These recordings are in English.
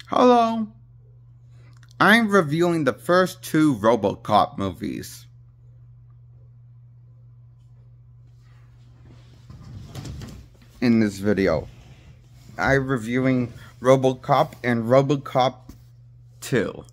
Hello. I'm reviewing the first two Robocop movies. In this video, I'm reviewing Robocop and Robocop 2.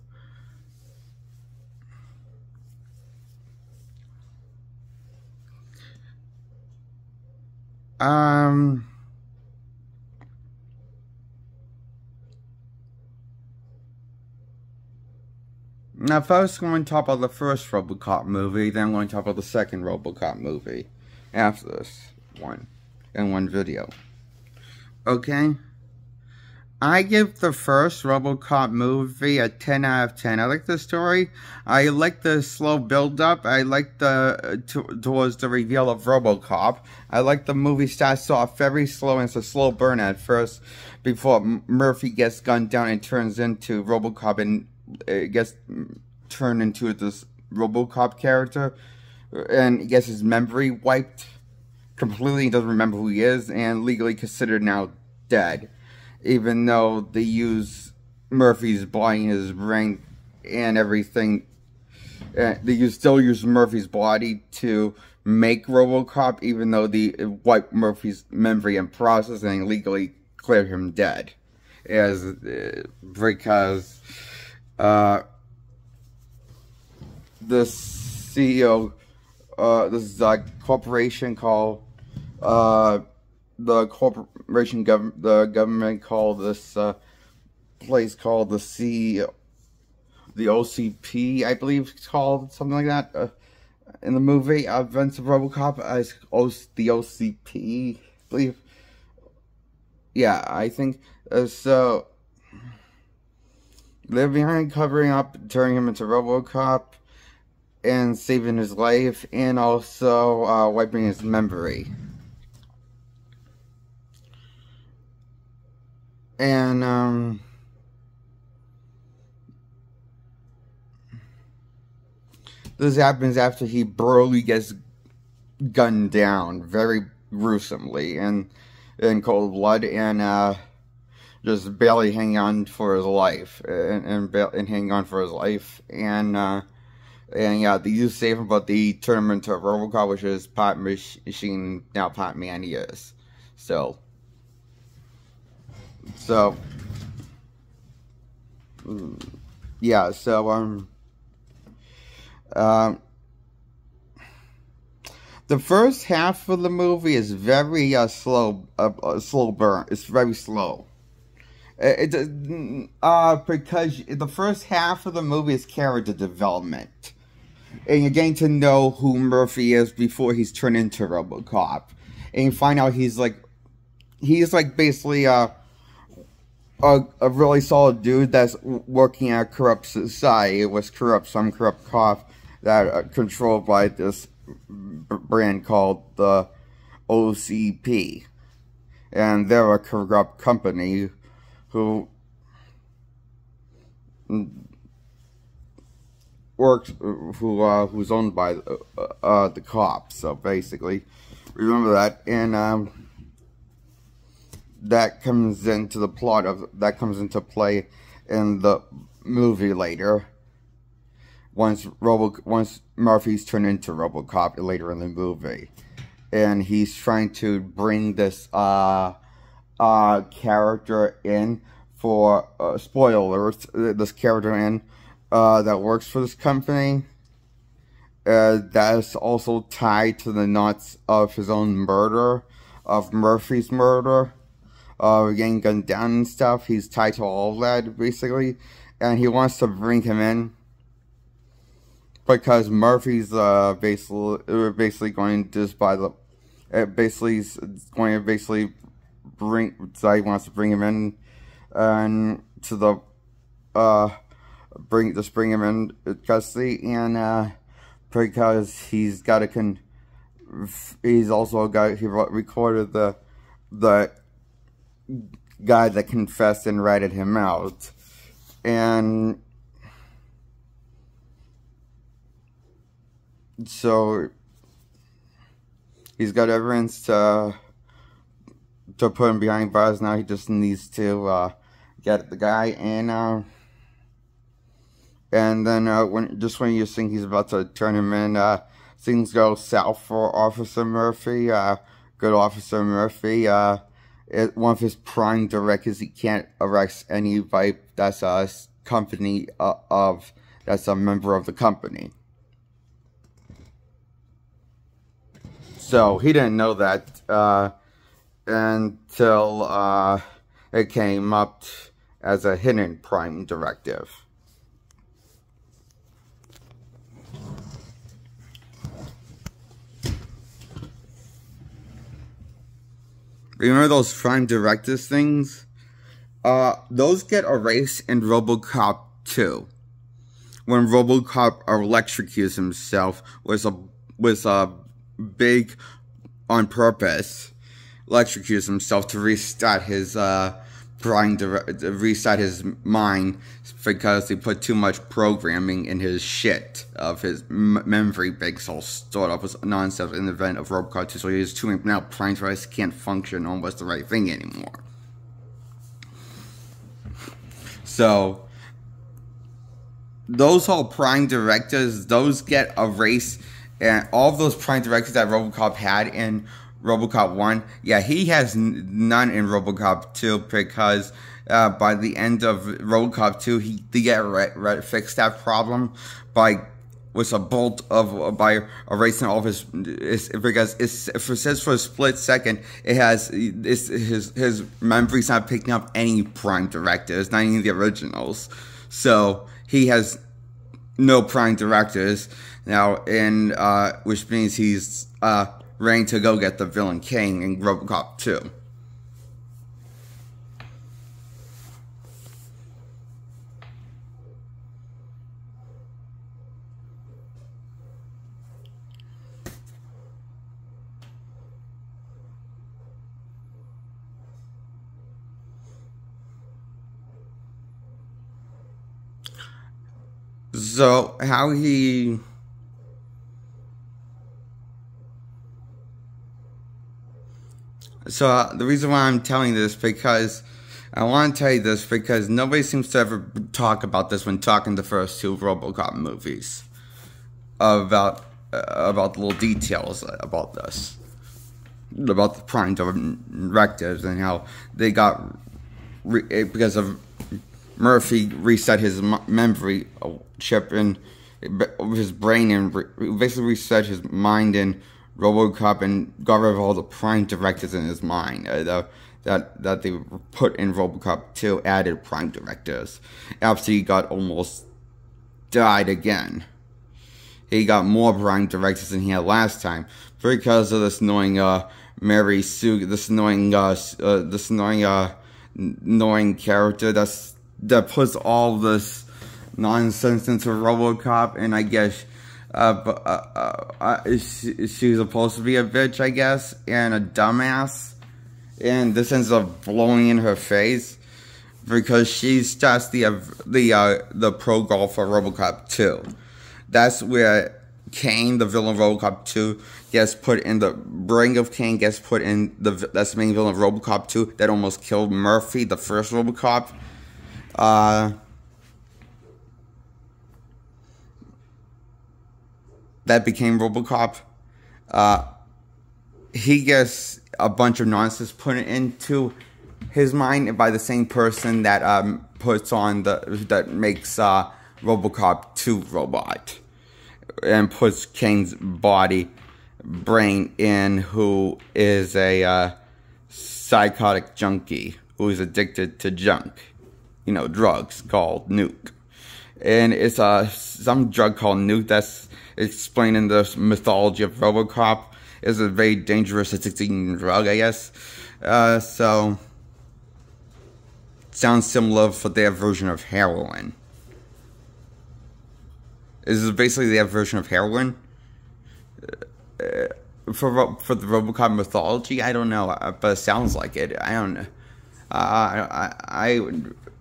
Now first I'm going to talk about the first Robocop movie, then I'm going to talk about the second Robocop movie after this one, in one video. Okay? I give the first Robocop movie a 10 out of 10. I like the story. I like the slow build-up. I like the towards the reveal of Robocop. I like the movie starts off very slow and it's a slow burn at first before Murphy gets gunned down and turns into Robocop and gets turned into this Robocop character and gets his memory wiped completely. He doesn't remember who he is and legally considered now dead. Even though they use Murphy's body and his brain and everything, they still use Murphy's body to make Robocop, even though they wipe Murphy's memory and process and legally clear him dead, because the CEO, this is a corporation called the government called this place called the OCP, I believe it's called, something like that, in the movie Events of Robocop, as the OCP, I believe. Yeah, I think, so, they're behind covering up, turning him into Robocop, and saving his life, and also, wiping his memory. And, this happens after he brutally gets gunned down very gruesomely and in cold blood, and just barely hanging on for his life, and hanging on for his life, and yeah, they do save him, but they turn him into a Robocop, which is Pot Machine, now Pot Man he is. So, yeah, so, the first half of the movie is very, slow burn. It's very slow. Because the first half of the movie is character development. And you're getting to know who Murphy is before he's turned into Robocop. And you find out he's basically, a really solid dude that's working at a corrupt society. It was some corrupt cop that controlled by this brand called the OCP, and they're a corrupt company who's owned by the cops. So basically, remember that, and that comes into play in the movie later. Once Murphy's turned into Robocop later in the movie, and he's trying to bring this character in for spoiler alert, this character in that works for this company, that's also tied to the knots of his own murder, of Murphy's murder. Getting gunned down and stuff. He's tied to all that, basically. And he wants to bring him in because Murphy's basically going to just buy the... So he wants to bring him in and to the... bring him in custody, and because he's got to he's also he recorded the guy that confessed and ratted him out, and so he's got evidence to put him behind bars. Now he just needs to get the guy, and then when you think he's about to turn him in, things go south for Officer Murphy. Good Officer Murphy. One of his prime directives, he can't arrest anybody that's a company that's a member of the company. So he didn't know that until it came up as a hidden prime directive. Remember those prime directives things? Those get erased in Robocop 2. When Robocop electrocutes himself with a big, on purpose, electrocutes himself to restart his reset his mind because he put too much programming in his shit of his memory banks all stored up as nonsense in the event of Robocop 2, so he has too many now prime directives can't function on what's the right thing anymore. So those whole prime directives, those get erased, and all of those prime directives that Robocop had in Robocop 1, yeah, he has none in Robocop 2 because by the end of Robocop 2, he did fix that problem by erasing all of his because it says for a split second his memory's not picking up any prime directives, not even the originals, so he has no prime directives now, which means he's ready to go get the villain King in Robocop 2. So how he the reason why I'm telling this, because I want to tell you this because nobody seems to ever talk about this when talking the first two Robocop movies about the little details about this, about the prime directives and how they got because of Murphy reset his memory chip in his brain and basically reset his mind in Robocop and got rid of all the prime directives in his mind that they put in Robocop 2, added prime directives. After he got almost died again, he got more prime directives than he had last time because of this annoying Mary Sue, this annoying character that puts all this nonsense into Robocop, and I guess she's supposed to be a bitch, I guess, and a dumbass, and this ends up blowing in her face because she's just the pro golf for Robocop 2. That's where Kane, the villain of Robocop 2, gets put in the brain of Kane, gets put in that's the main villain of Robocop 2 that almost killed Murphy, the first Robocop. That became Robocop. He gets a bunch of nonsense put into his mind by the same person that that makes Robocop 2 robot and puts Kane's brain in, who is a psychotic junkie who is addicted to junk, drugs, called Nuke. And it's some drug called Nuke that's explained in the mythology of Robocop. Is a very dangerous addicting drug, I guess. So sounds similar for their version of heroin. Is basically their version of heroin for the Robocop mythology. I don't know, but it sounds like it. I don't know. I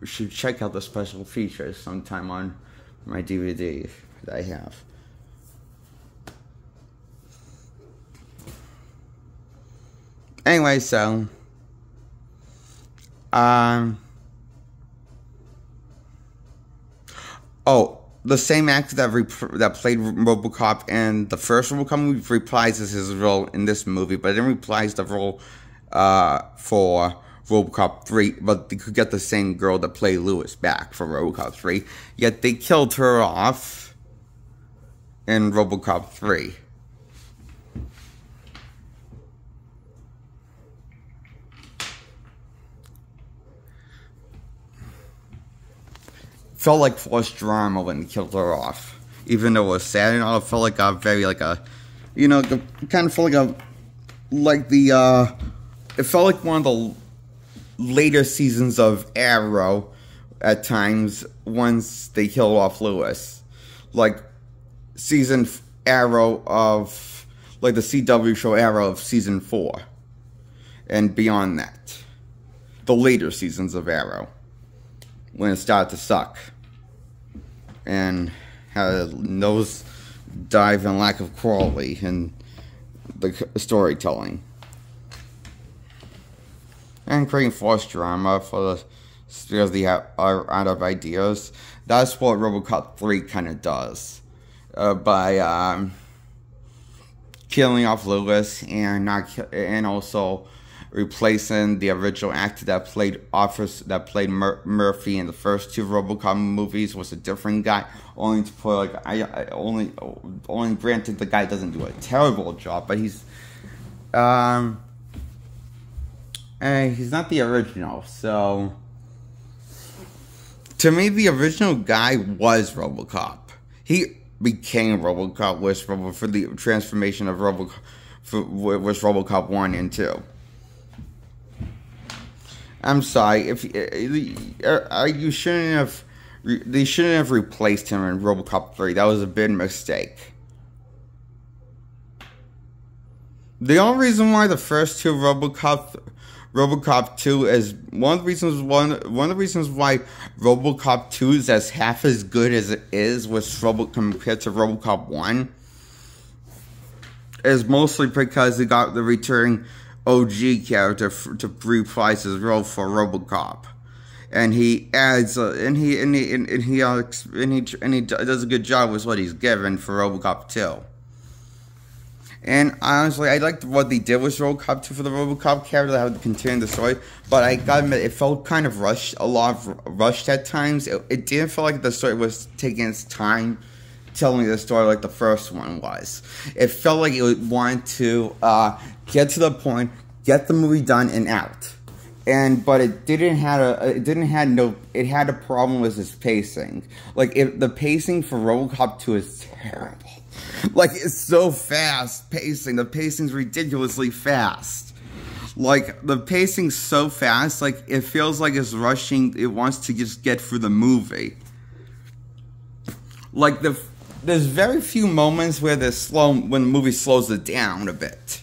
should check out the special features sometime on my DVD that I have. Anyway, so Oh, the same actor that played Robocop in the first Robocop movie reprises his role in this movie, but then reprised the role for Robocop 3, but they could get the same girl that played Lewis back for Robocop 3, yet they killed her off in Robocop 3. Felt like forced drama when they killed her off. Even though it was sad and all, it felt like a very, like a, you know, kind of felt like it felt like one of the later seasons of Arrow at times once they killed off Lewis. Like season Arrow of, like the CW show Arrow of season 4. And beyond that. The later seasons of Arrow. When it started to suck. And had a nose dive and lack of quality in the storytelling. And creating forced drama because they are out of ideas. That's what Robocop 3 kind of does. By killing off Lewis and also replacing the original actor that played Murphy in the first 2 Robocop movies was a different guy. Only to put only granted the guy doesn't do a terrible job, but he's not the original. So to me, the original guy was Robocop. He became Robocop for the transformation of Robocop was Robocop 1 and 2. I'm sorry, they shouldn't have replaced him in Robocop 3. That was a big mistake. The only reason why the first 2 Robocop 2 is one of the reasons why Robocop 2 is as half as good as it is compared to Robocop 1 is mostly because they got the returning OG character to reprise his role for Robocop, and he adds he does a good job with what he's given for Robocop 2. And honestly, I liked what they did with Robocop 2 for the Robocop character, how to continue the story. But I gotta admit, it felt kind of rushed, rushed at times. It didn't feel like the story was taking its time telling the story like the first one was. It felt like it wanted to get to the point, get the movie done and out. But it had a problem with its pacing. Like the pacing for Robocop 2 is terrible. Like it's so fast pacing. The pacing's ridiculously fast. Like the pacing's so fast, like it feels like it's rushing. It wants to just get through the movie. Like there's very few moments where when the movie slows it down a bit,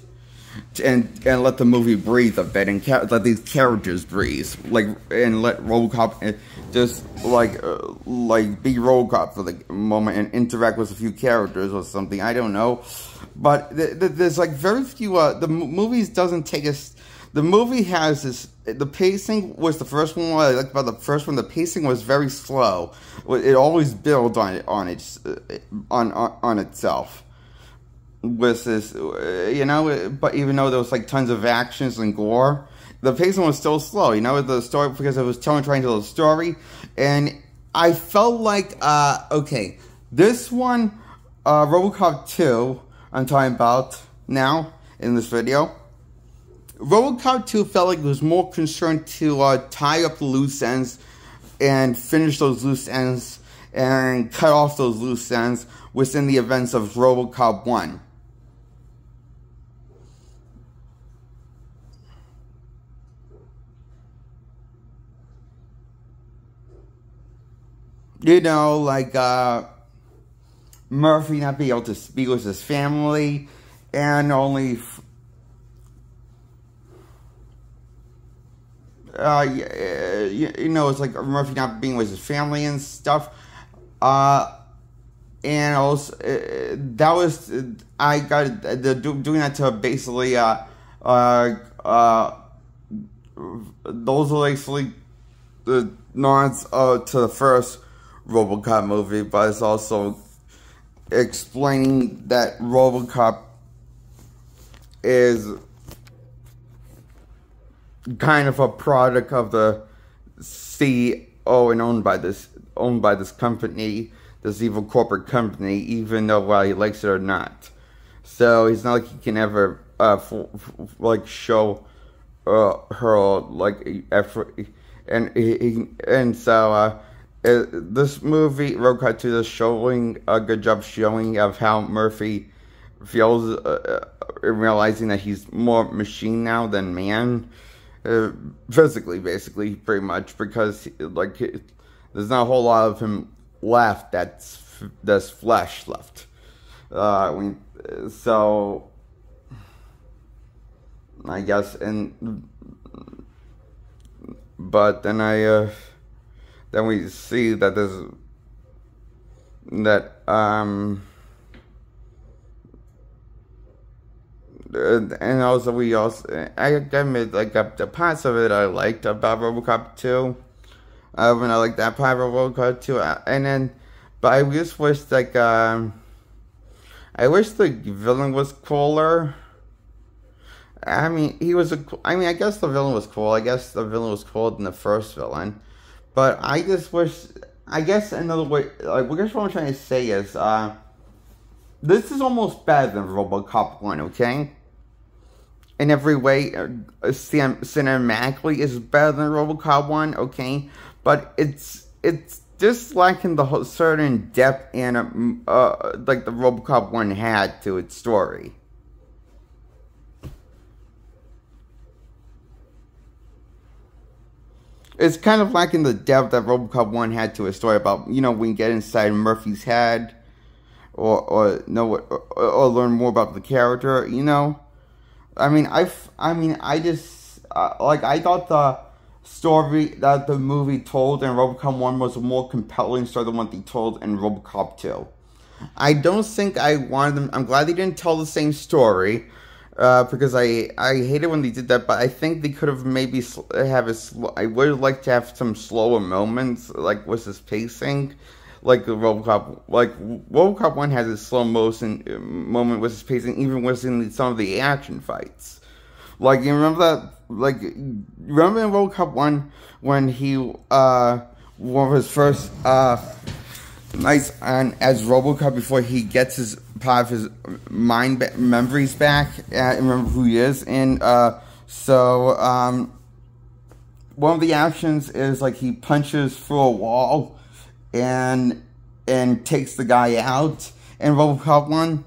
and let the movie breathe a bit, and let these characters breathe, and let Robocop just be Robocop for the moment and interact with a few characters or something. I don't know, but there's like very few. The movies doesn't take us. The movie has this. The pacing was the first one. What I liked about the first one, the pacing was very slow. It always builds on itself. With this, but even though there was like tons of actions and gore, the pacing was still slow. The story, because it was trying to tell a story, and I felt like okay, this one, Robocop 2, I'm talking about now in this video. Robocop 2 felt like it was more concerned to tie up the loose ends and finish those loose ends and cut off those loose ends within the events of Robocop 1. Murphy not being able to speak with his family, and only it's like Murphy not being with his family and stuff. And also, that was, doing that to basically, those are basically the nods to the first Robocop movie, but it's also explaining that Robocop is kind of a product of the CEO and owned by this company, this evil corporate company, even though he likes it or not. So it's not like he can ever show her like effort, and so this movie Robocop 2 is showing a good job showing of how Murphy feels realizing that he's more machine now than man, physically, basically, pretty much, because like there's not a whole lot of him left. That's flesh left. So I guess, but then then we see that and also I admit, like, the parts of it I liked about Robocop 2. When I like that part of Robocop 2, but I just wish, like, I wish the villain was cooler. I mean, I guess the villain was cool. I guess the villain was cooler than the first villain. But I just wish, I guess another way, like, I guess what I'm trying to say is, this is almost better than Robocop 1, okay? In every way, cinematically, is better than Robocop 1, okay? But it's just lacking the whole certain depth and, like the Robocop 1 had to its story. It's kind of lacking the depth that Robocop 1 had to a story about, when you get inside Murphy's head, or learn more about the character, I mean, I thought the story that the movie told in Robocop 1 was a more compelling story than what they told in Robocop 2. I don't think I wanted them, I'm glad they didn't tell the same story, because I hated when they did that, but I think they could have maybe I would have liked to have some slower moments, like with this pacing, like Robocop 1 has a slow motion moment with his pacing, even within some of the action fights. Like, you remember that, remember in Robocop 1, when he, one of his first, nights on as Robocop before he gets his part of his memories back, and remember who he is, and one of the actions is like he punches through a wall and takes the guy out in Robocop 1,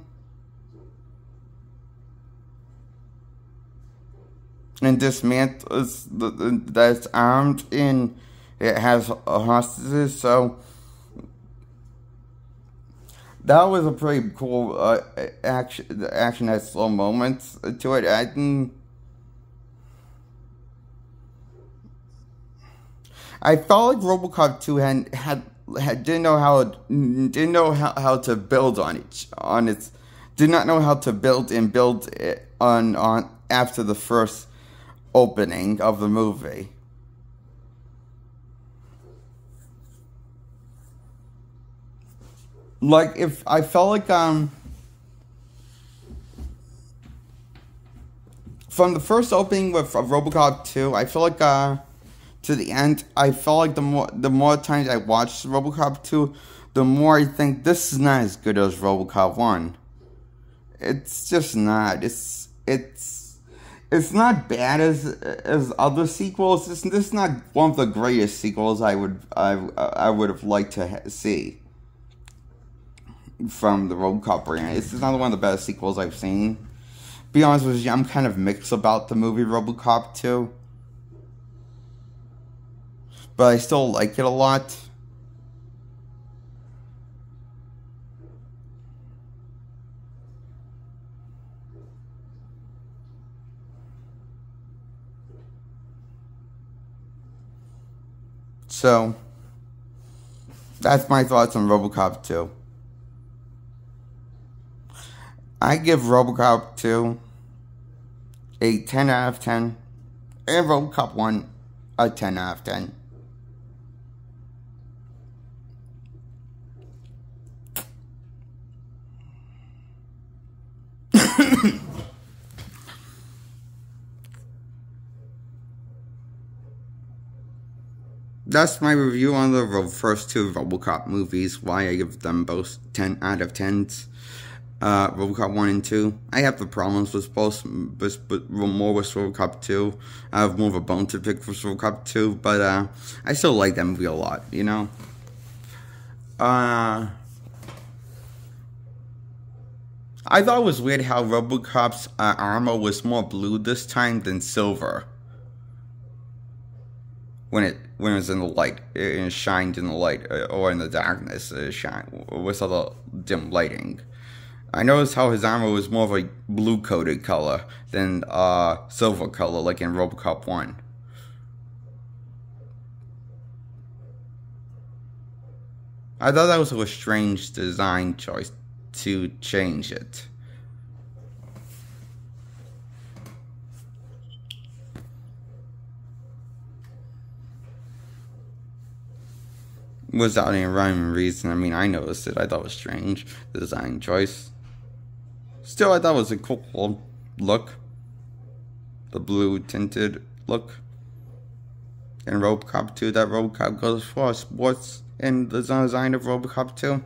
and dismantles that's armed and it has hostages. So that was a pretty cool action. The action had slow moments to it. I felt like Robocop 2 didn't know how to build did not know how to build it on after the first opening of the movie. Like, if I felt like, from the first opening of Robocop 2, I feel like, to the end, I felt like the more times I watched Robocop 2, the more I think this is not as good as Robocop 1. It's just not. It's not bad as other sequels. This is not one of the greatest sequels I would have liked to see from the Robocop brand. It's not one of the best sequels I've seen. Be honest with you, I'm kind of mixed about the movie Robocop 2. But I still like it a lot. So, that's my thoughts on Robocop 2. I give Robocop 2 a 10 out of 10, and Robocop 1 a 10 out of 10. that's my review on the first two Robocop movies. Why I give them both 10 out of 10s. Robocop 1 and 2. I have the problems with both, but more with Robocop 2. I have more of a bone to pick with Robocop 2, but I still like that movie a lot, you know? I thought it was weird how Robocop's armor was more blue this time than silver. When it was in the light, it shined in the light, or in the darkness, it shined with all the dim lighting. I noticed how his armor was more of a blue coated color than silver color, like in Robocop 1. I thought that was a strange design choice to change it. Without any rhyme or reason. I mean, I noticed it. I thought it was strange. The design choice. Still, I thought it was a cool look. The blue tinted look. In Robocop 2, that Robocop goes for sports in the design of Robocop 2.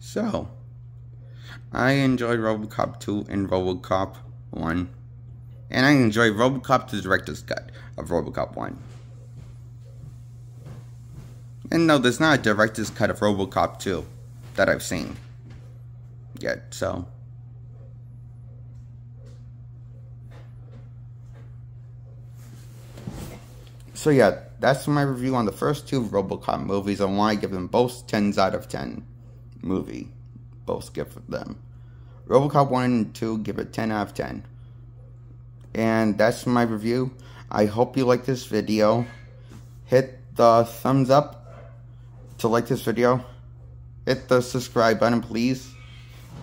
So, I enjoyed Robocop 2 and Robocop 1. And I enjoyed Robocop the Director's Cut of Robocop 1. And no, there's not a Director's Cut of Robocop 2 that I've seen yet, so. So yeah, that's my review on the first two Robocop movies. I want to give them both 10s out of 10 movie. Both give them. Robocop 1 and 2, give it 10 out of 10. And that's my review. I hope you like this video. Hit the thumbs up to like this video. Hit the subscribe button, please.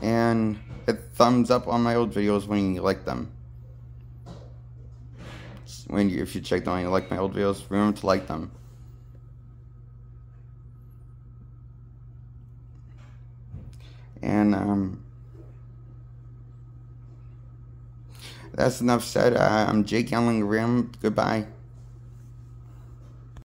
And hit thumbs up on my old videos when you like them. If you check them and you like my old videos, remember to like them. And that's enough said. I'm Jake Yelling Rim. Goodbye.